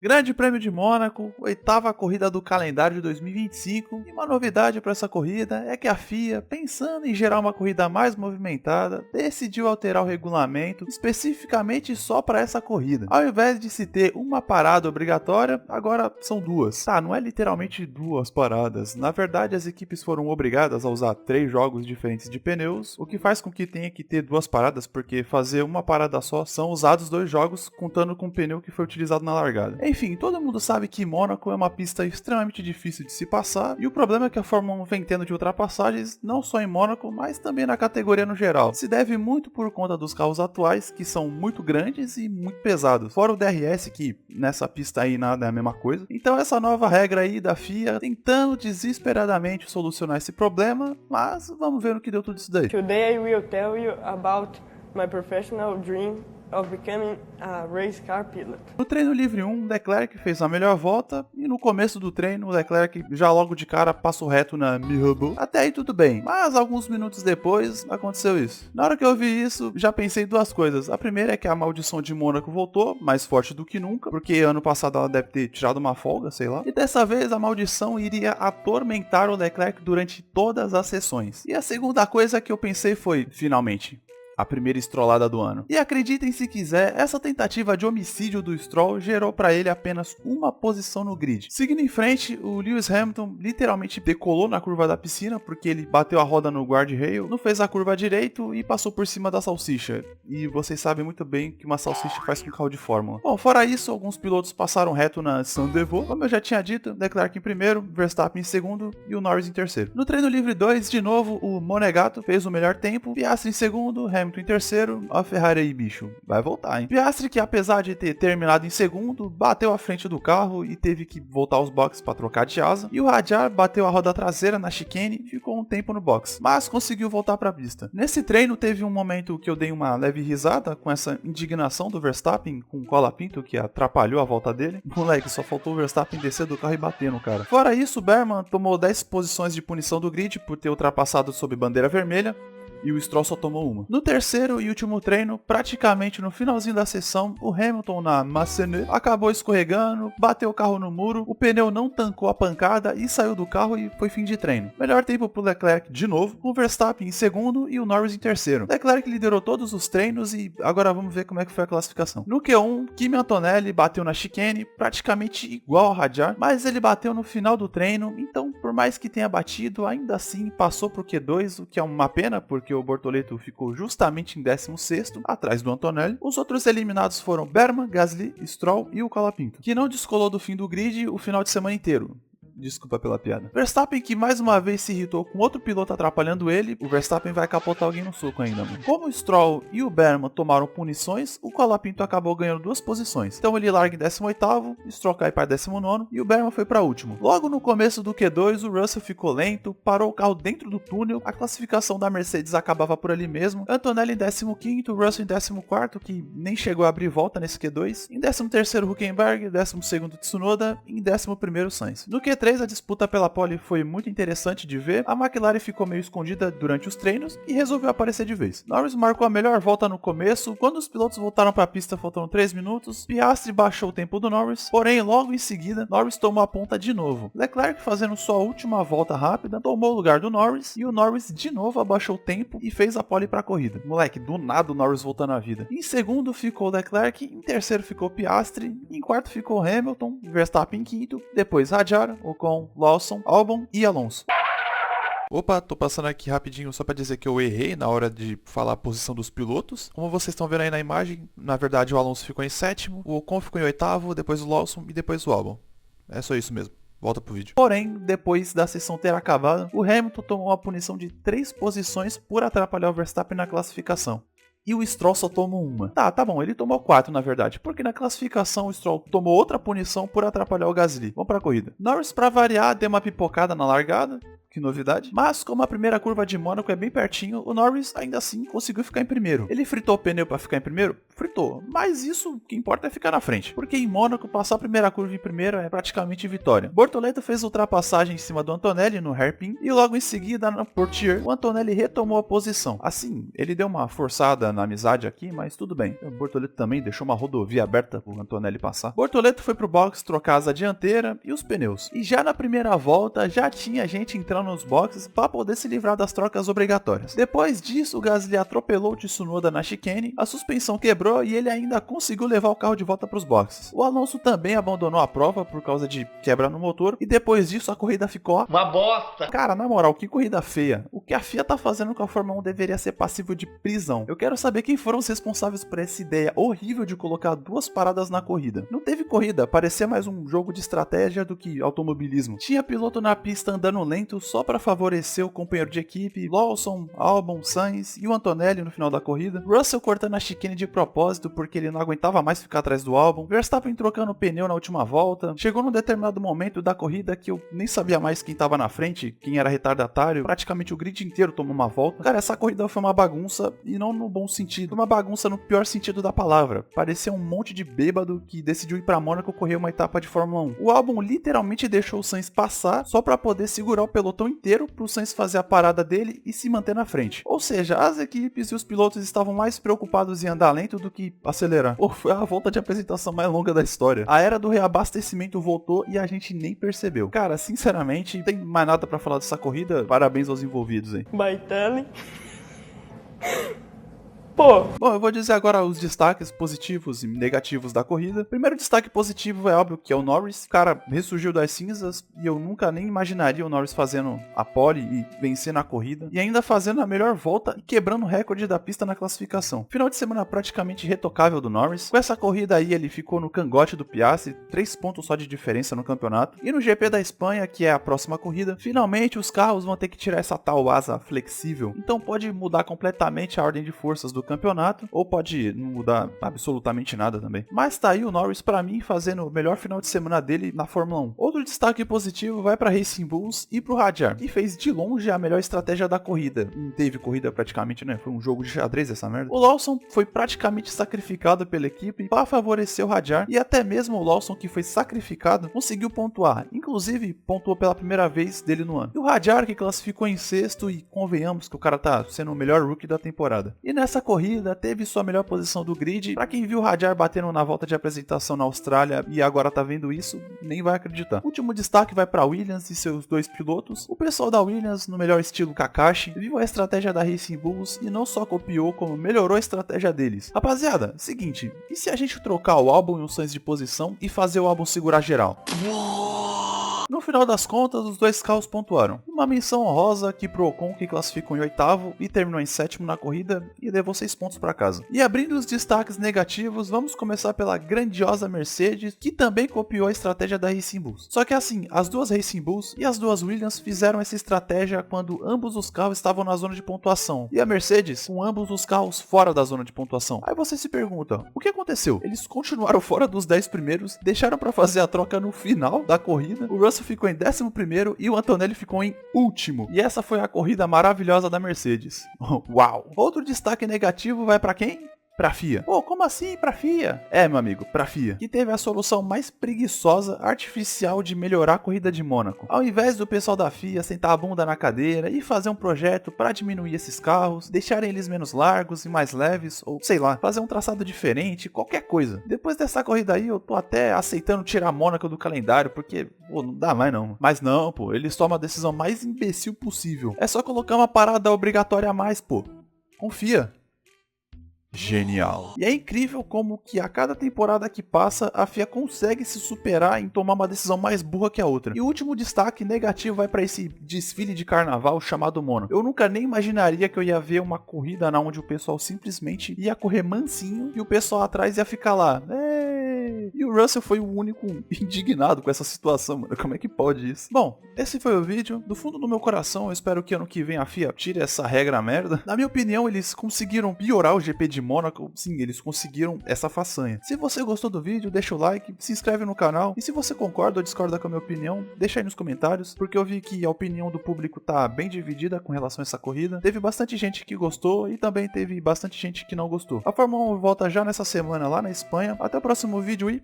Grande Prêmio de Mônaco, oitava corrida do calendário de 2025, e uma novidade para essa corrida é que a FIA, pensando em gerar uma corrida mais movimentada, decidiu alterar o regulamento especificamente só para essa corrida. Ao invés de se ter uma parada obrigatória, agora são duas. Tá, não é literalmente duas paradas, na verdade as equipes foram obrigadas a usar 3 jogos diferentes de pneus, o que faz com que tenha que ter duas paradas, porque fazer uma parada só são usados 2 jogos contando com o pneu que foi utilizado na largada. Enfim, todo mundo sabe que Mônaco é uma pista extremamente difícil de se passar, e o problema é que a Fórmula 1 vem tendo de ultrapassagens não só em Mônaco, mas também na categoria no geral. Se deve muito por conta dos carros atuais, que são muito grandes e muito pesados, fora o DRS, que nessa pista aí nada é a mesma coisa. Então essa nova regra aí da FIA tentando desesperadamente solucionar esse problema, mas vamos ver no que deu tudo isso daí. Today I will tell you about my professional dream of becoming a race car pilot. No treino livre 1, Leclerc fez a melhor volta e no começo do treino, Leclerc já logo de cara passou reto na Mirabeau. Até aí tudo bem, mas alguns minutos depois aconteceu isso. Na hora que eu vi isso, já pensei duas coisas. A primeira é que a maldição de Mônaco voltou, mais forte do que nunca, porque ano passado ela deve ter tirado uma folga, sei lá. E dessa vez a maldição iria atormentar o Leclerc durante todas as sessões. E a segunda coisa que eu pensei foi, finalmente, a primeira estrolada do ano. E acreditem se quiser, essa tentativa de homicídio do Stroll gerou para ele apenas uma posição no grid. Seguindo em frente, o Lewis Hamilton literalmente decolou na curva da piscina porque ele bateu a roda no guardrail, não fez a curva direito e passou por cima da salsicha. E vocês sabem muito bem que uma salsicha faz com carro de fórmula. Bom, fora isso, alguns pilotos passaram reto na Saint-Devoux. Como eu já tinha dito, Leclerc em primeiro, Verstappen em segundo e o Norris em terceiro. No treino livre 2, de novo, o Monegato fez o melhor tempo, Piastri em segundo, Hamilton em terceiro. A Ferrari aí, bicho, vai voltar, hein? Piastri, que apesar de ter terminado em segundo, bateu à frente do carro e teve que voltar aos boxes para trocar de asa. E o Hadjar bateu a roda traseira na chicane e ficou um tempo no box, mas conseguiu voltar para a pista. Nesse treino teve um momento que eu dei uma leve risada com essa indignação do Verstappen com o colapinto que atrapalhou a volta dele. Moleque, só faltou o Verstappen descer do carro e bater no cara. Fora isso, o Berman tomou 10 posições de punição do grid por ter ultrapassado sob bandeira vermelha, e o Stroll só tomou uma. No terceiro e último treino, praticamente no finalzinho da sessão, o Hamilton na Massenet acabou escorregando, bateu o carro no muro, o pneu não tancou a pancada e saiu do carro e foi fim de treino. Melhor tempo pro Leclerc de novo, com o Verstappen em segundo e o Norris em terceiro. Leclerc liderou todos os treinos e agora vamos ver como é que foi a classificação. No Q1, Kimi Antonelli bateu na chicane, praticamente igual ao Hadjar, mas ele bateu no final do treino, então por mais que tenha batido, ainda assim passou pro Q2, o que é uma pena, porque o Bortoleto ficou justamente em 16º, atrás do Antonelli. Os outros eliminados foram Berman, Gasly, Stroll e o Colapinto, que não descolou do fim do grid o final de semana inteiro. Desculpa pela piada. Verstappen, que mais uma vez se irritou com outro piloto atrapalhando ele, o Verstappen vai capotar alguém no soco ainda, mano. Como o Stroll e o Berman tomaram punições, o Colapinto acabou ganhando 2 posições. Então ele larga em 18º, Stroll cai para 19º e o Berman foi para último. Logo no começo do Q2, o Russell ficou lento, parou o carro dentro do túnel, a classificação da Mercedes acabava por ali mesmo. Antonelli em 15º, Russell em 14º, que nem chegou a abrir volta nesse Q2. Em 13º, Hülkenberg, 12º, Tsunoda e em 11º, Sainz. No Q3, a disputa pela pole foi muito interessante de ver. A McLaren ficou meio escondida durante os treinos e resolveu aparecer de vez. Norris marcou a melhor volta no começo. Quando os pilotos voltaram para a pista faltando 3 minutos, Piastri baixou o tempo do Norris, porém logo em seguida Norris tomou a ponta de novo. Leclerc, fazendo sua última volta rápida, tomou o lugar do Norris e o Norris de novo abaixou o tempo e fez a pole para a corrida. Moleque, do nada o Norris voltando à vida. Em segundo ficou Leclerc, em terceiro ficou Piastri, em quarto ficou Hamilton, Verstappen em quinto, depois Hadjar, Ocon, Lawson, Albon e Alonso. Opa, tô passando aqui rapidinho só pra dizer que eu errei na hora de falar a posição dos pilotos. Como vocês estão vendo aí na imagem, na verdade o Alonso ficou em sétimo, o Ocon ficou em oitavo, depois o Lawson e depois o Albon. É só isso mesmo. Volta pro vídeo. Porém, depois da sessão ter acabado, o Hamilton tomou uma punição de 3 posições por atrapalhar o Verstappen na classificação. E o Stroll só tomou uma. Tá bom, ele tomou 4 na verdade, porque na classificação o Stroll tomou outra punição por atrapalhar o Gasly. Vamos pra corrida. Norris, pra variar, deu uma pipocada na largada, que novidade. Mas como a primeira curva de Mônaco é bem pertinho, o Norris ainda assim conseguiu ficar em primeiro. Ele fritou o pneu para ficar em primeiro? Fritou, mas isso o que importa é ficar na frente, porque em Mônaco passar a primeira curva em primeiro é praticamente vitória. Bortoleto fez ultrapassagem em cima do Antonelli no hairpin e logo em seguida na Portier o Antonelli retomou a posição. Assim, ele deu uma forçada na amizade aqui, mas tudo bem. O Bortoleto também deixou uma rodovia aberta pro Antonelli passar. Bortoleto foi pro box trocar a asa dianteira e os pneus. E já na primeira volta já tinha gente entrando nos boxes para poder se livrar das trocas obrigatórias. Depois disso, o Gasly atropelou o Tsunoda na chicane, a suspensão quebrou e ele ainda conseguiu levar o carro de volta para os boxes. O Alonso também abandonou a prova por causa de quebra no motor e depois disso a corrida ficou uma bosta. Cara, na moral, que corrida feia. O que a FIA tá fazendo com a Fórmula 1 deveria ser passível de prisão. Eu quero saber quem foram os responsáveis por essa ideia horrível de colocar duas paradas na corrida. Não teve corrida, parecia mais um jogo de estratégia do que automobilismo. Tinha piloto na pista andando lento só para favorecer o companheiro de equipe, Lawson, Albon, Sainz e o Antonelli no final da corrida. Russell cortando a chicane de propósito porque ele não aguentava mais ficar atrás do Albon. Verstappen trocando o pneu na última volta. Chegou num determinado momento da corrida que eu nem sabia mais quem tava na frente, quem era retardatário. Praticamente o grid inteiro tomou uma volta. Cara, essa corrida foi uma bagunça e não no bom sentido. Uma bagunça no pior sentido da palavra. Parecia um monte de bêbado que decidiu ir pra Mônaco correr uma etapa de Fórmula 1. O Albon literalmente deixou o Sainz passar só pra poder segurar o pelotão inteiro pro Sainz fazer a parada dele e se manter na frente. Ou seja, as equipes e os pilotos estavam mais preocupados em andar lento do que acelerar. Pô, foi a volta de apresentação mais longa da história. A era do reabastecimento voltou e a gente nem percebeu. Cara, sinceramente, não tem mais nada pra falar dessa corrida. Parabéns aos envolvidos aí. Baitelli. Pô. Bom, eu vou dizer agora os destaques positivos e negativos da corrida. Primeiro destaque positivo é óbvio que é o Norris. O cara ressurgiu das cinzas e eu nunca nem imaginaria o Norris fazendo a pole e vencendo a corrida. E ainda fazendo a melhor volta e quebrando o recorde da pista na classificação. Final de semana praticamente irretocável do Norris. Com essa corrida aí ele ficou no cangote do Piastri, 3 pontos só de diferença no campeonato. E no GP da Espanha, que é a próxima corrida, finalmente os carros vão ter que tirar essa tal asa flexível. Então pode mudar completamente a ordem de forças do campeonato, ou pode não mudar absolutamente nada também. Mas tá aí o Norris pra mim fazendo o melhor final de semana dele na Fórmula 1. Outro destaque positivo vai pra Racing Bulls e pro Hadjar, que fez de longe a melhor estratégia da corrida. Não teve corrida praticamente, né? Foi um jogo de xadrez essa merda. O Lawson foi praticamente sacrificado pela equipe para favorecer o Hadjar, e até mesmo o Lawson, que foi sacrificado, conseguiu pontuar. Inclusive, pontuou pela primeira vez dele no ano. E o Hadjar, que classificou em sexto, e convenhamos que o cara tá sendo o melhor rookie da temporada. E nessa corrida teve sua melhor posição do grid. Pra quem viu o Hadjar batendo na volta de apresentação na Austrália e agora tá vendo isso, nem vai acreditar. O último destaque vai pra Williams e seus dois pilotos. O pessoal da Williams, no melhor estilo Kakashi, viu a estratégia da Racing Bulls e não só copiou, como melhorou a estratégia deles. Rapaziada, seguinte, e se a gente trocar o Albon e o Sainz de posição e fazer o Albon segurar geral? No final das contas, os dois carros pontuaram. Uma menção honrosa aqui pro Ocon, que classificou em oitavo e terminou em sétimo na corrida e levou 6 pontos para casa. E abrindo os destaques negativos, vamos começar pela grandiosa Mercedes, que também copiou a estratégia da Racing Bulls. Só que assim, as duas Racing Bulls e as duas Williams fizeram essa estratégia quando ambos os carros estavam na zona de pontuação. E a Mercedes, com ambos os carros fora da zona de pontuação. Aí você se pergunta, o que aconteceu? Eles continuaram fora dos 10 primeiros, deixaram para fazer a troca no final da corrida. O Russell ficou em 11º e o Antonelli ficou em último. E essa foi a corrida maravilhosa da Mercedes. Uau! Outro destaque negativo vai para quem? Pra FIA. Pô, como assim pra FIA? É, meu amigo, pra FIA. Que teve a solução mais preguiçosa, artificial de melhorar a corrida de Mônaco. Ao invés do pessoal da FIA sentar a bunda na cadeira e fazer um projeto pra diminuir esses carros, deixarem eles menos largos e mais leves, ou sei lá, fazer um traçado diferente, qualquer coisa. Depois dessa corrida aí, eu tô até aceitando tirar Mônaco do calendário, porque, pô, não dá mais não. Mas não, pô, eles tomam a decisão mais imbecil possível. É só colocar uma parada obrigatória a mais, pô. Confia. Genial. E é incrível como que a cada temporada que passa, a FIA consegue se superar em tomar uma decisão mais burra que a outra. E o último destaque negativo vai para esse desfile de carnaval chamado Mônaco. Eu nunca nem imaginaria que eu ia ver uma corrida onde o pessoal simplesmente ia correr mansinho e o pessoal atrás ia ficar lá. E o o Russell foi o único indignado com essa situação, mano. Como é que pode isso? Bom, esse foi o vídeo. Do fundo do meu coração, eu espero que ano que vem a FIA tire essa regra merda. Na minha opinião, eles conseguiram piorar o GP de Mônaco. Sim, eles conseguiram essa façanha. Se você gostou do vídeo, deixa o like, se inscreve no canal. E se você concorda ou discorda com a minha opinião, deixa aí nos comentários, porque eu vi que a opinião do público tá bem dividida com relação a essa corrida. Teve bastante gente que gostou e também teve bastante gente que não gostou. A Fórmula 1 volta já nessa semana lá na Espanha. Até o próximo vídeo e